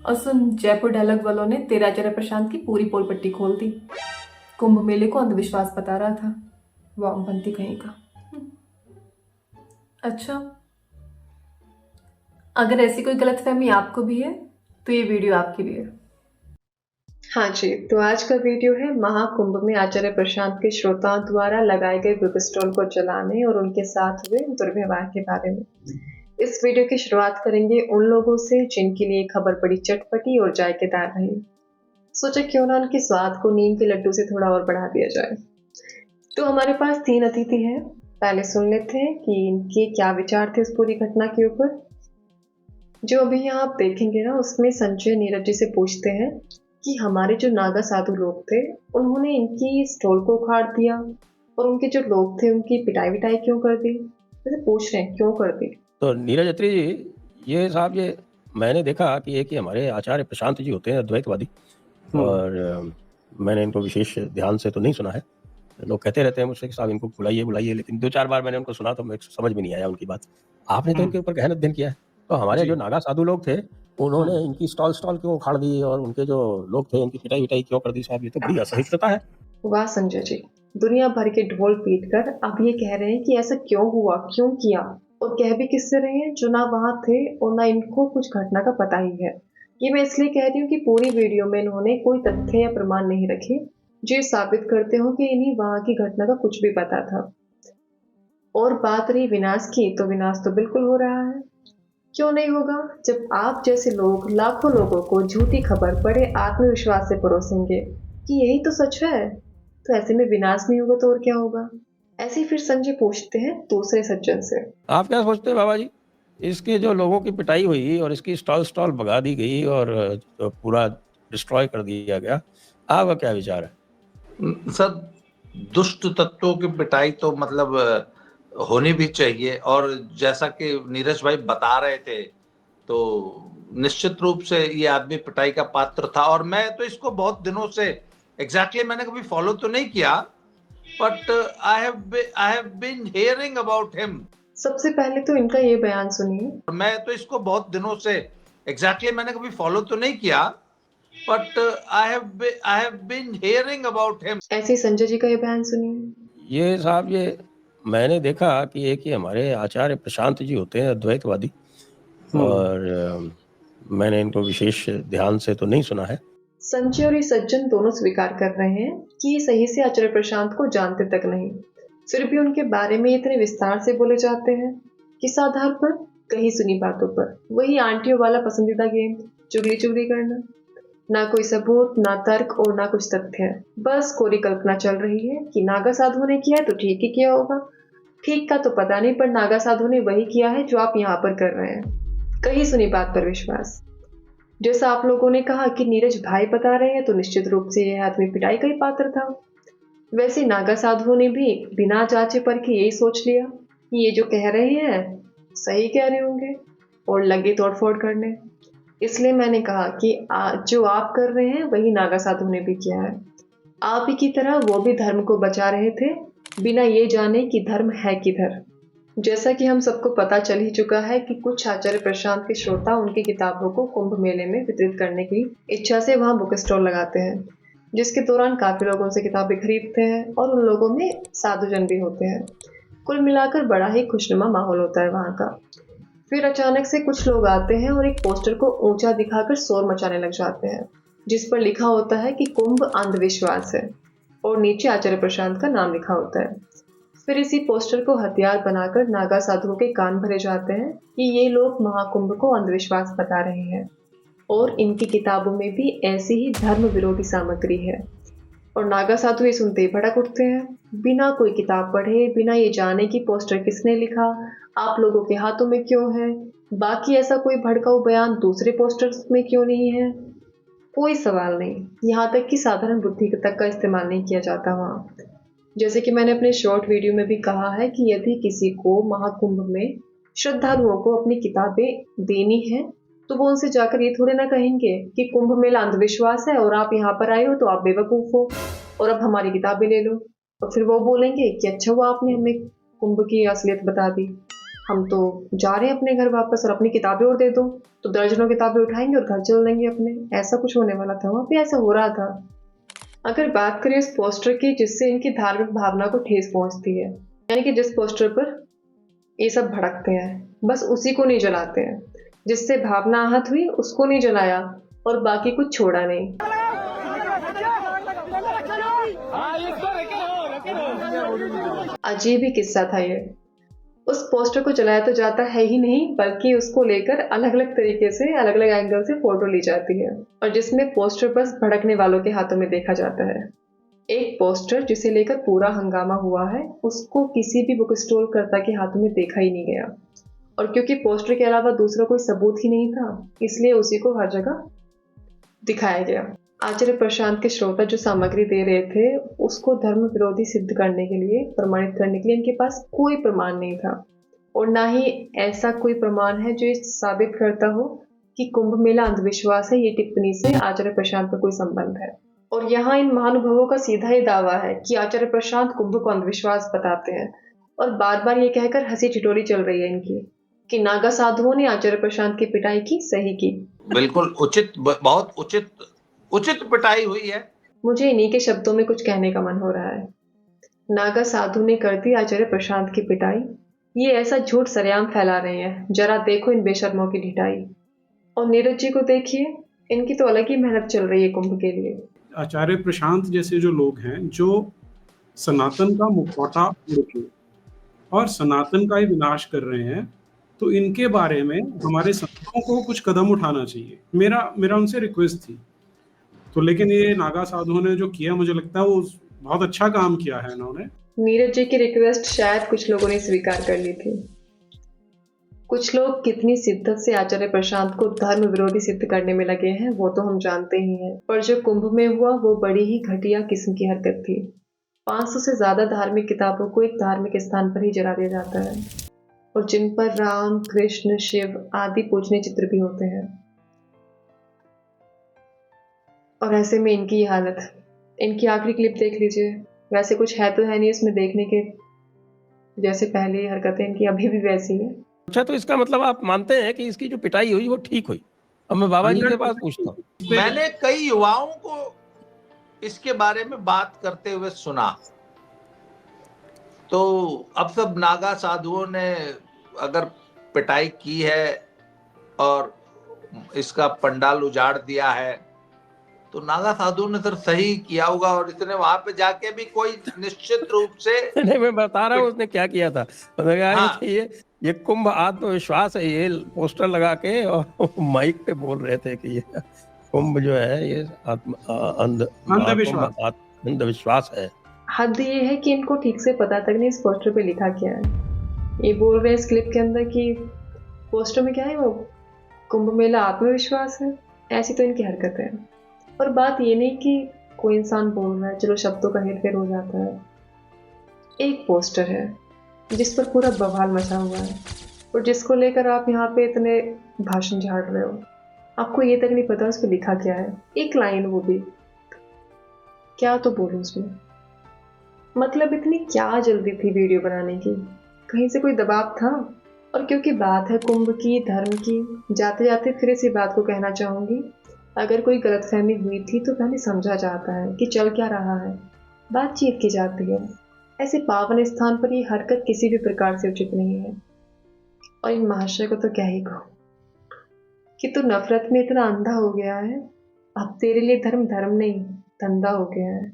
और सुन, जयपुर डायलॉग वालों ने तेरा आचार्य प्रशांत की पूरी पोल पट्टी खोल दी। कुंभ मेले को अंधविश्वास बता रहा था, वामपंथी कहीं का। अच्छा, अगर ऐसी कोई गलतफहमी आपको भी है तो ये वीडियो आपके लिए है। हाँ जी, तो आज का वीडियो है महाकुंभ में आचार्य प्रशांत के श्रोताओं द्वारा लगाए गए बुक स्टॉल को जलाने और उनके साथ हुए दुर्व्यवहार के बारे में। इस वीडियो की शुरुआत करेंगे उन लोगों से जिनके लिए खबर बड़ी चटपटी और जायकेदार रही। सोचा क्यों ना उनके स्वाद को नीम के लड्डू से थोड़ा और बढ़ा दिया जाए। तो हमारे पास 3 अतिथि हैं। पहले सुन लेते हैं कि इनके क्या विचार थे उस पूरी घटना के ऊपर। जो अभी यहाँ आप देखेंगे ना, उसमें संजय नीरज जी से पूछते हैं कि हमारे जो नागा साधु लोग थे उन्होंने इनकी स्टॉल को उखाड़ दिया और उनके जो लोग थे उनकी पिटाई विटाई क्यों कर दी। वैसे पूछ रहे हैं क्यों कर दी। तो नीरज अत्री जी, ये साहब, ये मैंने देखा कि एक ही हमारे आचार्य प्रशांत जी होते हैं अद्वैतवादी, और मैंने इनको विशेष ध्यान से तो नहीं सुना है। लोग कहते रहते हैं मुझसे कि साहब इनको बुलाइए बुलाइए, लेकिन 2-4 बार मैंने उनको सुना तो मेरे समझ में नहीं आया उनकी बात। आपने तो इनके ऊपर गहन अध्ययन किया है। तो हमारे जो नागा साधु लोग थे उन्होंने इनकी स्टॉल क्यों उखाड़ दी और उनके जो लोग थे उनकी पिटाई विटाई क्यों कर दी साहब? ये तो बड़ी असहिष्णुता है। वाह संजय जी, दुनिया भर के ढोल पीट कर अब ये कह रहे हैं कि ऐसा क्यों हुआ, क्यों किया, और कह भी किससे रहे हैं जो ना वहां थे और ना इनको कुछ घटना का पता ही है। ये मैं इसलिए कह रही हूँ कि पूरी वीडियो में इन्होंने कोई तथ्य या प्रमाण नहीं रखे जो ये साबित करते हो कि इन्हीं वहां की घटना का कुछ भी पता था। और बात रही विनाश की, तो विनाश तो बिल्कुल हो रहा है। क्यों नहीं होगा, जब आप जैसे लोग लाखों लोगों को झूठी खबर बड़े आत्मविश्वास से परोसेंगे कि यही तो सच है, तो ऐसे में विनाश नहीं होगा तो और क्या होगा। ऐसे ही फिर संजय पूछते हैं दूसरे सज्जन से, आप क्या सोचते हैं बाबा जी? इसके जो लोगों की पिटाई हुई और इसकी स्टॉल भगा दी गई और पूरा डिस्ट्रॉय कर दिया गया, आपका क्या विचार है? सर, दुष्ट तत्वों की पिटाई तो मतलब होनी भी चाहिए, और जैसा कि नीरज भाई बता रहे थे तो निश्चित रूप से ये आदमी पिटाई का पात्र था। और मैं तो इसको बहुत दिनों से एग्जैक्टली मैंने कभी फॉलो तो नहीं किया, but I have been hearing about him. सबसे पहले तो इनका ये बयान सुनिए। मैं तो इसको बहुत दिनों से एग्जैक्टली मैंने कभी फॉलो तो नहीं किया, but I have been hearing about him. ऐसे ही संजय जी का ये बयान सुनिए। ये साहब, ये मैंने देखा कि एक ही हमारे आचार्य प्रशांत जी होते हैं अद्वैतवादी, और मैंने इनको विशेष ध्यान से तो नहीं सुना है। संजय और ये सज्जन दोनों स्वीकार कर रहे हैं कि ये सही से आचार्य प्रशांत को जानते तक नहीं, फिर भी उनके बारे में इतने विस्तार से बोले जाते हैं। किस आधार पर? कहीं सुनी बातों पर। वही आंटियों वाला पसंदीदा गेम, चुगली चुगली करना। ना कोई सबूत, ना तर्क और ना कुछ तथ्य है। बस कोरी कल्पना चल रही है कि नागा साधु ने किया है तो ठीक ही किया होगा। ठीक का तो पता नहीं, पर नागा साधु ने वही किया है जो आप यहाँ पर कर रहे हैं। कहीं सुनी बात पर विश्वास। जैसा आप लोगों ने कहा कि नीरज भाई बता रहे हैं, तो निश्चित रूप से यह आदमी पिटाई का ही पात्र था। वैसे नागा साधुओं ने भी बिना जांचे परखे यही सोच लिया कि ये जो कह रहे हैं सही कह रहे होंगे, और लगे तोड़फोड़ करने। इसलिए मैंने कहा कि जो आप कर रहे हैं वही नागा साधु ने भी किया है। आप ही की तरह वो भी धर्म को बचा रहे थे, बिना ये जाने कि धर्म है किधर। जैसा कि हम सबको पता चल ही चुका है कि कुछ आचार्य प्रशांत के श्रोता उनकी किताबों को कुंभ मेले में वितरित करने की इच्छा से वहां बुक स्टॉल लगाते हैं, जिसके दौरान काफी लोग उनसे किताबें खरीदते हैं और उन लोगों में साधुजन भी होते हैं। कुल मिलाकर बड़ा ही खुशनुमा माहौल होता है वहां का। फिर अचानक से कुछ लोग आते हैं और एक पोस्टर को ऊंचा दिखाकर शोर मचाने लग जाते हैं, जिस पर लिखा होता है कि कुंभ अंधविश्वास है, और नीचे आचार्य प्रशांत का नाम लिखा होता है। फिर इसी पोस्टर को हथियार बनाकर नागा साधुओं के कान भरे जाते हैं कि ये लोग महाकुंभ को अंधविश्वास बता रहे हैं और इनकी किताबों में भी ऐसी ही धर्म विरोधी सामग्री है। और नागा साधु ये सुनते ही भड़क उठते हैं, बिना कोई किताब पढ़े, बिना ये जाने कि पोस्टर किसने लिखा, आप लोगों के हाथों में क्यों है, बाकी ऐसा कोई भड़काऊ बयान दूसरे पोस्टर्स में क्यों नहीं है। कोई सवाल नहीं, यहाँ तक कि साधारण बुद्धि तक का इस्तेमाल नहीं किया जाता वहाँ। जैसे कि मैंने अपने शॉर्ट वीडियो में भी कहा है कि यदि किसी को महाकुंभ में श्रद्धालुओं को अपनी किताबें देनी है, तो वो उनसे जाकर ये थोड़े ना कहेंगे कि कुंभ मेला अंधविश्वास है और आप यहाँ पर आए हो तो आप बेवकूफ हो और अब हमारी किताबें ले लो। और फिर वो बोलेंगे कि अच्छा हुआ आपने हमें कुंभ की असलियत बता दी, हम तो जा रहे हैं अपने घर वापस और अपनी किताबें और दे दो। तो दर्जनों किताबें उठाएंगे और घर चल देंगे अपने। ऐसा कुछ होने वाला था, वहाँ पे ऐसा हो रहा था। अगर बात करें उस पोस्टर की जिससे इनकी धार्मिक भावना को ठेस पहुंचती है, यानी कि जिस पोस्टर पर ये सब भड़कते हैं, बस उसी को नहीं जलाते हैं। जिससे भावना आहत हुई उसको नहीं जलाया और बाकी कुछ छोड़ा नहीं। अजीब ही किस्सा था ये। उस पोस्टर को जलाया तो जाता है ही नहीं, बल्कि उसको लेकर अलग अलग तरीके से, अलग अलग एंगल से फोटो ली जाती है, और जिसमें पोस्टर बस भड़कने वालों के हाथों में देखा जाता है। एक पोस्टर जिसे लेकर पूरा हंगामा हुआ है, उसको किसी भी बुक स्टोर कर्ता के हाथों में देखा ही नहीं गया, और क्योंकि पोस्टर के अलावा दूसरा कोई सबूत ही नहीं था, इसलिए उसी को हर जगह दिखाया गया। आचार्य प्रशांत के श्रोता जो सामग्री दे रहे थे, उसको धर्म विरोधी सिद्ध करने के लिए, प्रमाणित करने के लिए इनके पास कोई प्रमाण नहीं था, और ना ही ऐसा कोई प्रमाण है जो ये साबित करता हो कि कुंभ मेला अंधविश्वास है। ये टिप्पणी से आचार्य प्रशांत का कोई संबंध है। और यहाँ इन महानुभवों का सीधा ही दावा है कि आचार्य प्रशांत कुंभ को अंधविश्वास बताते हैं, और बार बार ये कहकर हंसी ठिठोली चल रही है इनकी कि नागा साधुओं ने आचार्य प्रशांत की पिटाई की, सही की। बिल्कुल उचित, बहुत उचित पिटाई हुई है। मुझे इन्हीं के शब्दों में कुछ कहने का मन हो रहा है। नागा साधु ने कर दी आचार्य प्रशांत की पिटाई। ये ऐसा झूठ सरेआम फैला रहे हैं, जरा देखो इन बेशर्मों की ढिठाई। और नीरज जी को देखिए, इनकी तो अलग ही मेहनत चल रही है कुंभ के लिए। आचार्य प्रशांत जैसे जो लोग हैं जो सनातन का मुखौटा ओढ़ के और सनातन का ही विनाश कर रहे हैं, तो इनके बारे में हमारे संतों को कुछ कदम उठाना चाहिए। मेरा उनसे रिक्वेस्ट थी। तो लेकिन ये नागा साधुओं ने जो किया, मुझे लगता है वो बहुत अच्छा काम किया है इन्होंने। नीरज जी की रिक्वेस्ट शायद कुछ लोगों ने स्वीकार कर ली थी। कुछ लोग कितनी शिद्दत से आचार्य प्रशांत को धर्म विरोधी सिद्ध करने में लगे हैं वो तो हम जानते ही हैं, पर जो कुंभ में हुआ वो बड़ी ही घटिया किस्म की हरकत थी। 500 से ज्यादा धार्मिक किताबों को एक धार्मिक स्थान पर ही जला दिया जाता है, और जिन पर राम, कृष्ण, शिव आदि पूजनीय चित्र भी होते हैं। और ऐसे में इनकी ये हालत। इनकी आखिरी क्लिप देख लीजिए। वैसे कुछ है तो है नहीं इसमें देखने के, जैसे पहले हरकतें इनकी अभी भी वैसी है। अच्छा, तो इसका मतलब आप मानते हैं कि इसकी जो पिटाई हुई वो ठीक हुई? अब मैं बाबा जी के पास पूछता हूँ। मैंने कई युवाओं को इसके बारे में बात करते हुए सुना। तो अब सब नागा साधुओं ने अगर पिटाई की है और इसका पंडाल उजाड़ दिया है, तो नागा साधु ने सर सही किया होगा, और इसने वहां पे जाके भी कोई निश्चित रूप से नहीं, मैं बता रहा हूँ उसने क्या किया था। उसने कहा हाँ। कि ये कुंभ आत्मविश्वास है, ये पोस्टर लगा के और माइक पे बोल रहे थे कि ये कुंभ जो है ये अंधविश्वास है। हद ये है कि इनको ठीक से पता तक नहीं इस पोस्टर पे लिखा क्या है। ये बोल रहे हैं इस क्लिप के अंदर कि पोस्टर में क्या है, वो कुंभ मेला आत्मविश्वास है। ऐसी तो इनकी हरकत है। और बात ये नहीं कि कोई इंसान बोल रहा है, चलो शब्दों का हेरफेर हो जाता है। एक पोस्टर है जिस पर पूरा बवाल मचा हुआ है, और जिसको लेकर आप यहाँ पे इतने भाषण झाड़ रहे हो। आपको ये तक नहीं पता उस पर लिखा क्या है, एक लाइन, वो भी क्या तो बोलूं उसमें। मतलब इतनी क्या जल्दी थी वीडियो बनाने की? कहीं से कोई दबाव था? और क्योंकि बात है कुंभ की, धर्म की, जाते जाते फिर इसी बात को कहना चाहूंगी, अगर कोई गलतफहमी हुई थी तो पहले समझा जाता है कि चल क्या रहा है, बातचीत की जाती है। ऐसे पावन स्थान पर ये हरकत किसी भी प्रकार से उचित नहीं है। और इन महाशय को तो क्या ही कहूं कि तू नफरत में इतना अंधा हो गया है, अब तेरे लिए धर्म धर्म नहीं, धंधा हो गया है।